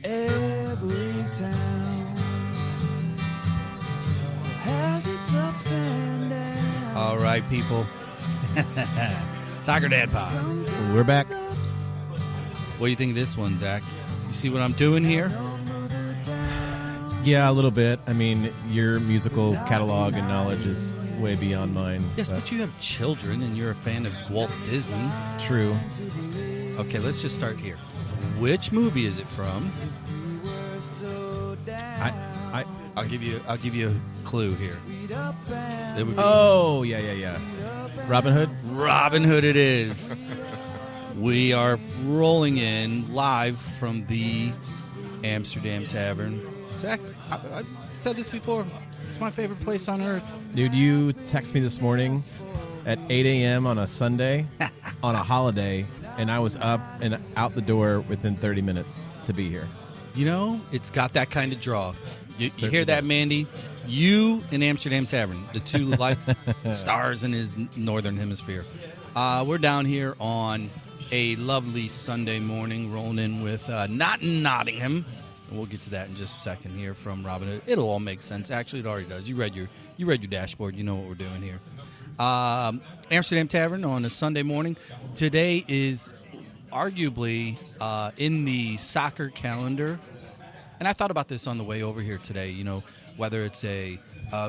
Every town has its ups and downs. All right, people. Soccer Dad Pod. We're back. What do you think of this one, Zach? You see what I'm doing here? Yeah, a little bit. I mean, your musical catalog and knowledge is way beyond mine. Yes, but you have children and you're a fan of Walt Disney. True. Okay, let's just start here. Which movie is it from? I'll give you a clue here. It would be yeah. Robin Hood? Robin Hood it is. We are rolling in live from the Amsterdam Tavern. Zach, I've said this before. It's my favorite place on earth. Dude, you texted me this morning at 8 a.m. on a Sunday on a holiday, and I was up and out the door within 30 minutes to be here. You know, it's got that kind of draw. You hear that, does. Mandy? You and Amsterdam Tavern, the two life stars in his northern hemisphere. We're down here on a lovely Sunday morning, rolling in with Not in Nottingham. And we'll get to that in just a second here from Robin Hood. It'll all make sense. Actually, it already does. You read your dashboard. You know what we're doing here. Amsterdam Tavern on a Sunday morning. Today is arguably in the soccer calendar. And I thought about this on the way over here today, you know, whether it's a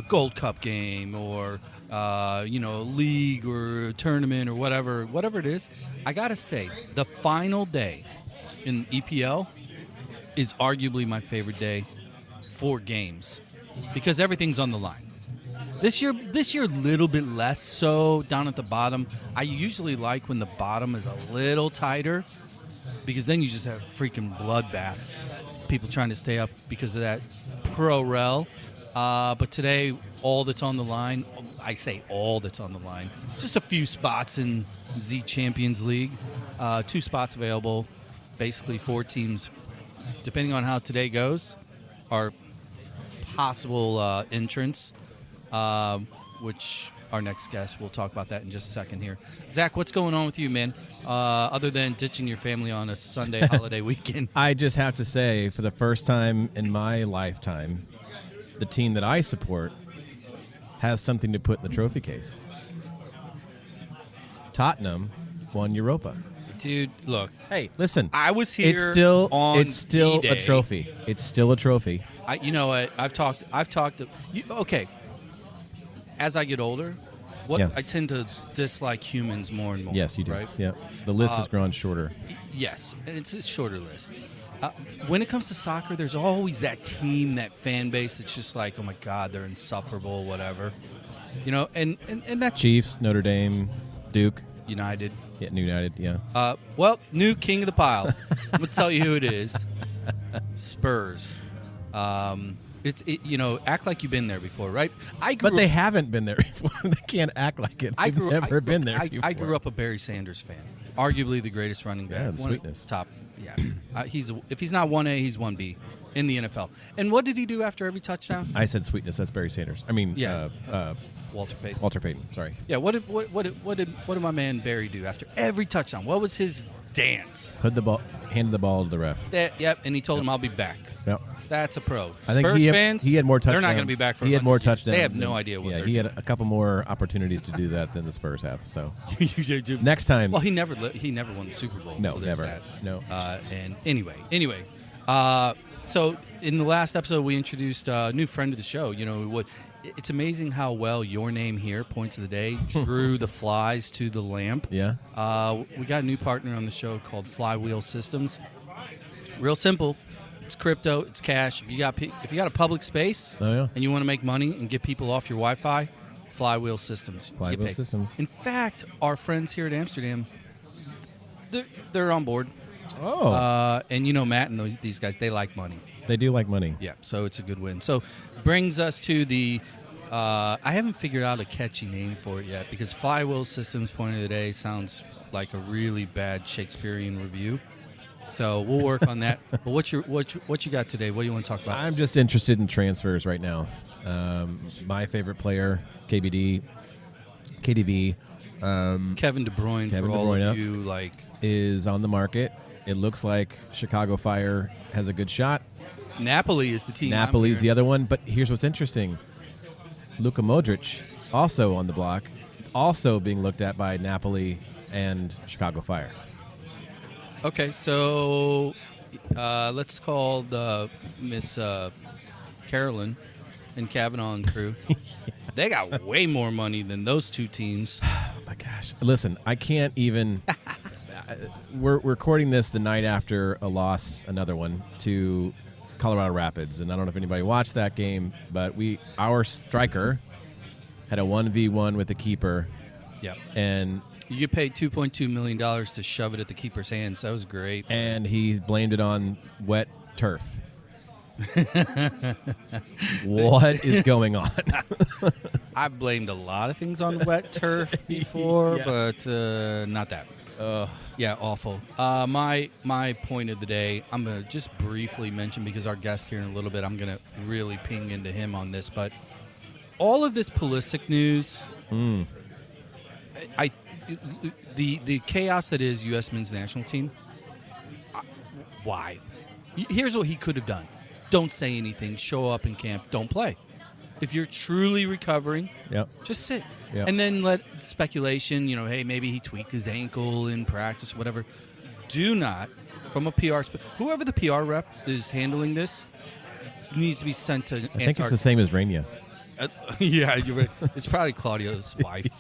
Gold Cup game or, a league or a tournament or whatever it is. I got to say, the final day in EPL is arguably my favorite day for games because everything's on the line. This year a little bit less so down at the bottom. I usually like when the bottom is a little tighter because then you just have freaking bloodbaths. People trying to stay up because of that pro rel. But today, all that's on the line, I say all that's on the line, just a few spots in Z Champions League. 2 spots available, basically 4 teams, depending on how today goes, are possible entrants, which our next guest, we'll talk about that in just a second here. Zach, what's going on with you, man, other than ditching your family on a Sunday holiday weekend? I just have to say, for the first time in my lifetime, the team that I support has something to put in the trophy case. Tottenham won Europa. Dude, look. Hey, listen. I was here It's still D-Day. a trophy. It's still a trophy. You know what? I've talked. Okay. As I get older, I tend to dislike humans more and more. Yes, you do. Right? Yeah. The list has grown shorter. Yes, and it's a shorter list. When it comes to soccer, there's always that team, that fan base that's just like, oh my God, they're insufferable, whatever. You know, and that's Chiefs, Notre Dame, Duke. United. Yeah, United, yeah. New king of the pile. I'm going to tell you who it is. Spurs. Act like you've been there before, right? But they haven't been there before. They can't act like it. They've never been there before. I grew up a Barry Sanders fan. Arguably the greatest running back. Yeah, the sweetness. Top, yeah. If he's not 1A, he's 1B in the NFL. And what did he do after every touchdown? I said sweetness. That's Barry Sanders. I mean, Walter Payton. Walter Payton. Sorry. Yeah. What did my man Barry do after every touchdown? What was his dance? Handed the ball to the ref. And he told him, "I'll be back." Yep. That's a pro. I think Spurs fans, he had more touchdowns. They're not going to be back for. He had more 100 years. touchdowns. They have no idea what. Yeah, he had a couple more opportunities to do that than the Spurs have. So next next time. Well, he never won the Super Bowl. No, so never. That. No. And anyway. So in the last episode, we introduced a new friend of the show. You know, it's amazing how well your name here, Points of the Day, drew the flies to the lamp. Yeah. We got a new partner on the show called Flywheel Systems. Real simple. It's crypto. It's cash. If you got a public space and you want to make money and get people off your Wi-Fi, Flywheel Systems. Flywheel Systems. In fact, our friends here at Amsterdam, they're on board. Oh. And you know Matt and these guys, they like money. They do like money. Yeah, so it's a good win. So brings us to the I haven't figured out a catchy name for it yet because Flywheel Systems Point of the Day sounds like a really bad Shakespearean review. So we'll work on that. But what you got today? What do you want to talk about? I'm just interested in transfers right now. My favorite player, KDB. Kevin De Bruyne, for all of you, is on the market. it looks like Chicago Fire has a good shot. Napoli is the team. Napoli's the other one. But here's what's interesting. Luka Modric, also on the block, also being looked at by Napoli and Chicago Fire. Okay, so let's call the Miss Carolyn and Kavanaugh and crew. They got way more money than those two teams. Oh, my gosh. Listen, I can't even... we're recording this the night after a loss, another one, to Colorado Rapids. And I don't know if anybody watched that game, but our striker had a 1v1 with the keeper. Yep. And you get paid $2.2 million to shove it at the keeper's hands. That was great. And he blamed it on wet turf. What is going on? I've blamed a lot of things on wet turf before, but not that. Yeah, awful. My point of the day, I'm going to just briefly mention, because our guest here in a little bit, I'm going to really ping into him on this, but all of this Pulisic news, the chaos that is U.S. men's national team, why? Here's what he could have done. Don't say anything. Show up in camp. Don't play. If you're truly recovering, just sit. Yep. And then let speculation, hey, maybe he tweaked his ankle in practice or whatever. Do not, from a PR, whoever the PR rep is handling this, needs to be sent to Antarctica. I think it's the same as Rania. Yeah, you're right. It's probably Claudio's wife.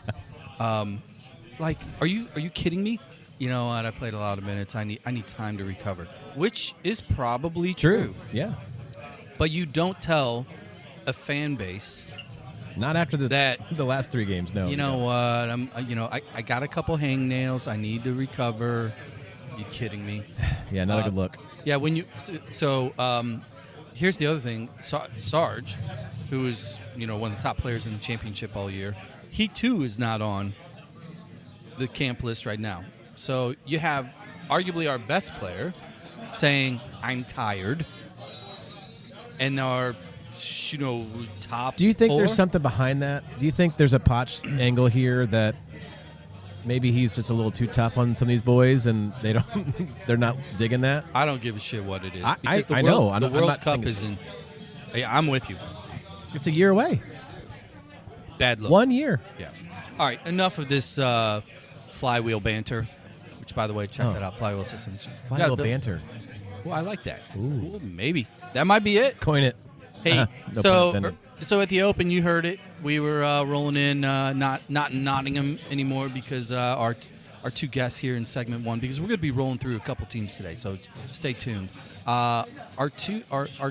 Like, are you kidding me? You know what? I played a lot of minutes. I need time to recover, which is probably true. Yeah. But you don't tell a fan base. Not after the last 3 games. No. You know what? I got a couple hangnails. I need to recover. You kidding me? Yeah, not a good look. Yeah, when you here's the other thing. Sarge, who is one of the top players in the championship all year, he too is not on the camp list right now. So you have arguably our best player saying, "I'm tired," and our top. Do you think 4? there's something behind that? Do you think there's a Potch angle here that maybe he's just a little too tough on some of these boys, and they're not digging that? I don't give a shit what it is. I know. The I'm World not Cup is in. I'm with you. It's a year away. Bad look. 1 year. Yeah. All right. Enough of this flywheel banter. Which, by the way, check that out. Flywheel Systems. Flywheel banter. Well, I like that. Ooh. Maybe that might be it. Coin it. Hey, No pun intended. so at the Open, you heard it. We were rolling in, not in Nottingham anymore because our 2 guests here in segment 1, because we're going to be rolling through a couple teams today. So stay tuned. Our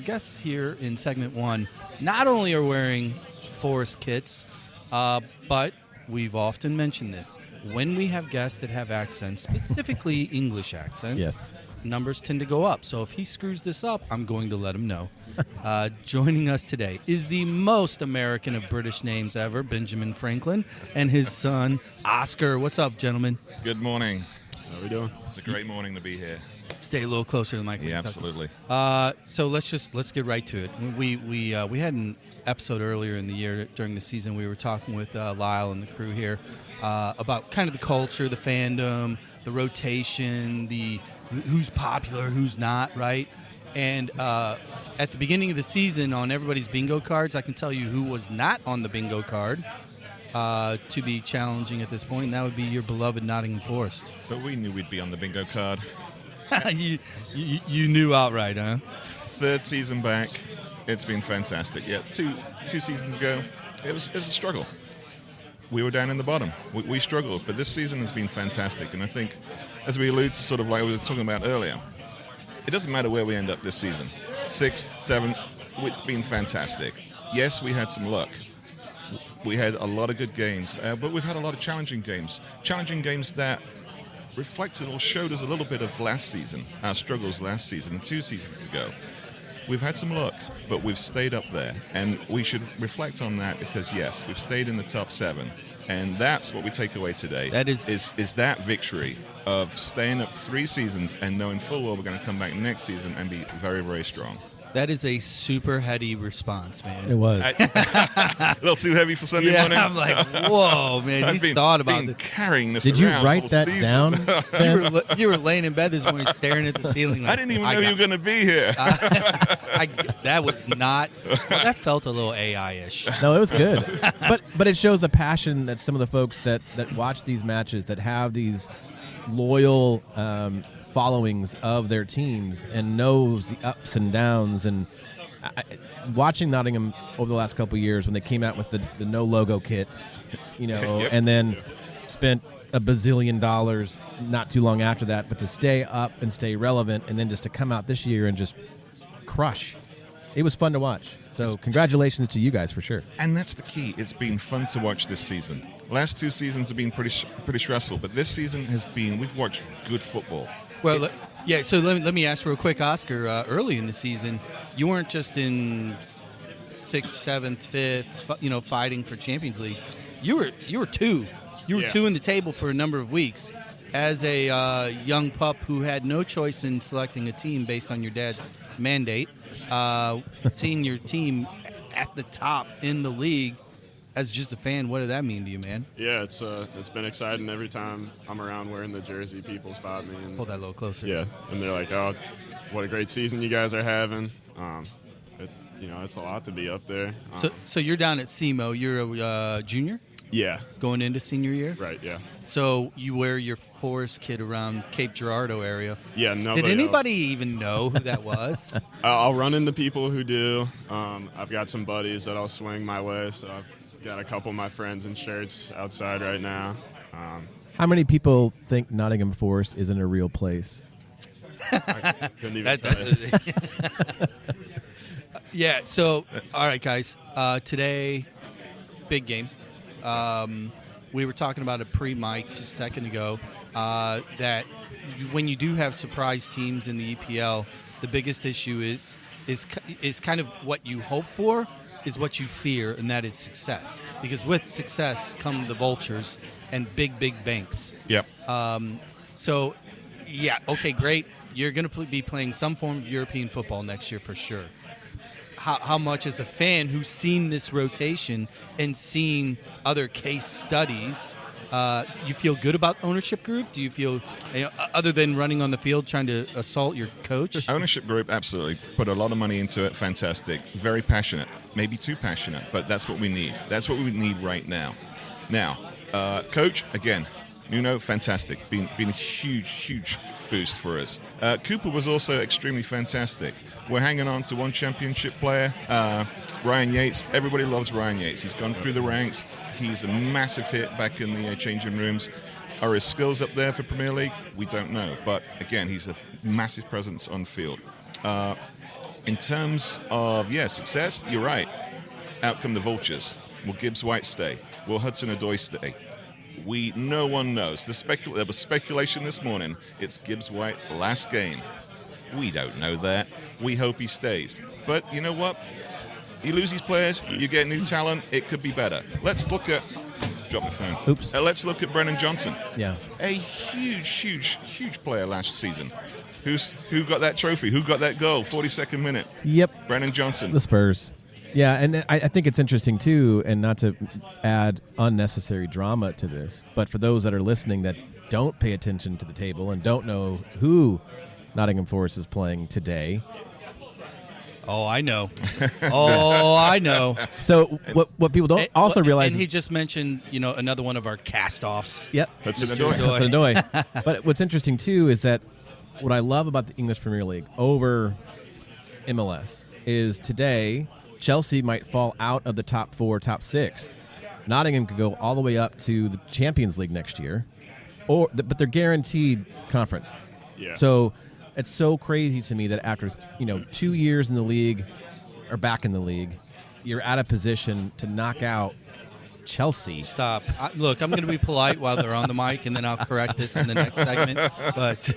guests here in segment 1 not only are wearing Forest kits, but we've often mentioned this. When we have guests that have accents, specifically English accents, Yes. numbers tend to go up. So if he screws this up, I'm going to let him know. Joining us today is the most American of British names ever, Benjamin Franklin, and his son, Oscar. What's up, gentlemen? Good morning. How are we doing? It's a great morning to be here. Stay a little closer to the microphone. Yeah, absolutely. So let's get right to it. We had an episode earlier in the year during the season. We were talking with Lyle and the crew here about kind of the culture, the fandom, the rotation, the who's popular, who's not, right? And at the beginning of the season, on everybody's bingo cards, I can tell you who was not on the bingo card to be challenging at this point, and that would be your beloved Nottingham Forest. But we knew we'd be on the bingo card. you knew outright, huh? 3rd season back. It's been fantastic. Yeah, two seasons ago, it was a struggle. We were down in the bottom. We struggled, but this season has been fantastic. And I think, as we allude to sort of like we were talking about earlier, it doesn't matter where we end up this season. 6th, 7th, it's been fantastic. Yes, we had some luck. We had a lot of good games, but we've had a lot of challenging games. Challenging games that reflected or showed us a little bit of last season, our struggles last season, 2 seasons ago. We've had some luck, but we've stayed up there, and we should reflect on that because, yes, we've stayed in the top 7, and that's what we take away today. That is that victory of staying up 3 seasons and knowing full well we're going to come back next season and be very, very strong. That is a super heady response, man. It was. A little too heavy for Sunday Yeah, morning. I'm like, whoa, man. I've He's thought about been it. carrying this Did you around write all that season. down? Ben? You were laying in bed this morning staring at the ceiling. Like, I didn't even know you were going to be here. That was not. Well, that felt a little AI-ish. No, it was good. but it shows the passion that some of the folks that watch these matches, that have these loyal followings of their teams and knows the ups and downs. And watching Nottingham over the last couple of years when they came out with the no logo kit, Yep. and then spent a bazillion dollars not too long after that, but to stay up and stay relevant, and then just to come out this year and just crush. It was fun to watch. So congratulations to you guys for sure. And that's the key. It's been fun to watch this season. Last 2 seasons have been pretty stressful, but this season we've watched good football. Well, so let me ask real quick, Oscar. Early in the season, you weren't just in 6th, 7th, 5th, fighting for Champions League. You were 2. You were 2 in the table for a number of weeks. As a young pup who had no choice in selecting a team based on your dad's mandate, seeing your team at the top in the league, as just a fan, what did that mean to you, man? Yeah, it's been exciting every time I'm around wearing the jersey. People spot me. And, Hold that a little closer. yeah, and they're like, "Oh, what a great season you guys are having." It's a lot to be up there. So you're down at SEMO. You're a junior Yeah, going into senior year? right. Yeah, So you wear your Forest kit around Cape Girardeau area. yeah. Did anybody even know who that was? I'll run into people who do. I've got some buddies that I'll swing my way, so I've got a couple of my friends in shirts outside right now. How many people think Nottingham Forest isn't a real place? Couldn't even tell you. Yeah, so, all right, guys. Today, big game. We were talking about it pre-mic just a second ago, that when you do have surprise teams in the EPL, the biggest issue is kind of what you hope for is what you fear, and that is success. Because with success come the vultures and big banks. Yep. So, yeah, okay, great. You're going to be playing some form of European football next year for sure. How much, as a fan who's seen this rotation and seen other case studies, you feel good about ownership group? Do you feel, other than running on the field trying to assault your coach? Ownership group, absolutely. Put a lot of money into it. Fantastic. Very passionate. Maybe too passionate, but that's what we need. That's what we need right now. Now, coach, again, Nuno, fantastic. Been a huge boost for us. Cooper was also extremely fantastic. We're hanging on to one championship player, Ryan Yates. Everybody loves Ryan Yates. He's gone through the ranks. He's a massive hit back in the changing rooms. Are his skills up there for Premier League? We don't know. But again, he's a massive presence on field. In terms of, success, you're right. Out come the vultures. Will Gibbs White stay? Will Hudson-Odoi stay? No one knows. There was speculation this morning. It's Gibbs White last game. We don't know that. We hope he stays. But you know what? You lose these players, you get new talent, it could be better. Let's look at... Drop my phone. Oops. Let's look at Brennan Johnson. Yeah. A huge player last season. Who got that trophy? Who got that goal? 42nd minute. Yep. Brennan Johnson. The Spurs. Yeah, and I think it's interesting, too, and not to add unnecessary drama to this, but for those that are listening that don't pay attention to the table and don't know who Nottingham Forest is playing today. Oh, I know. I know. So what people don't also realize and is, he just mentioned, another one of our cast-offs. yep, Hudson-Odoi. Hudson-Odoi. But what's interesting, too, is that what I love about the English Premier League over MLS is today Chelsea might fall out of the top 4, top 6. Nottingham could go all the way up to the Champions League next year, but they're guaranteed conference. Yeah. So it's so crazy to me that after 2 years in the league, or back in the league, you're at a position to knock out Chelsea. Stop. Look, I'm going to be polite while they're on the mic, and then I'll correct this in the next segment. But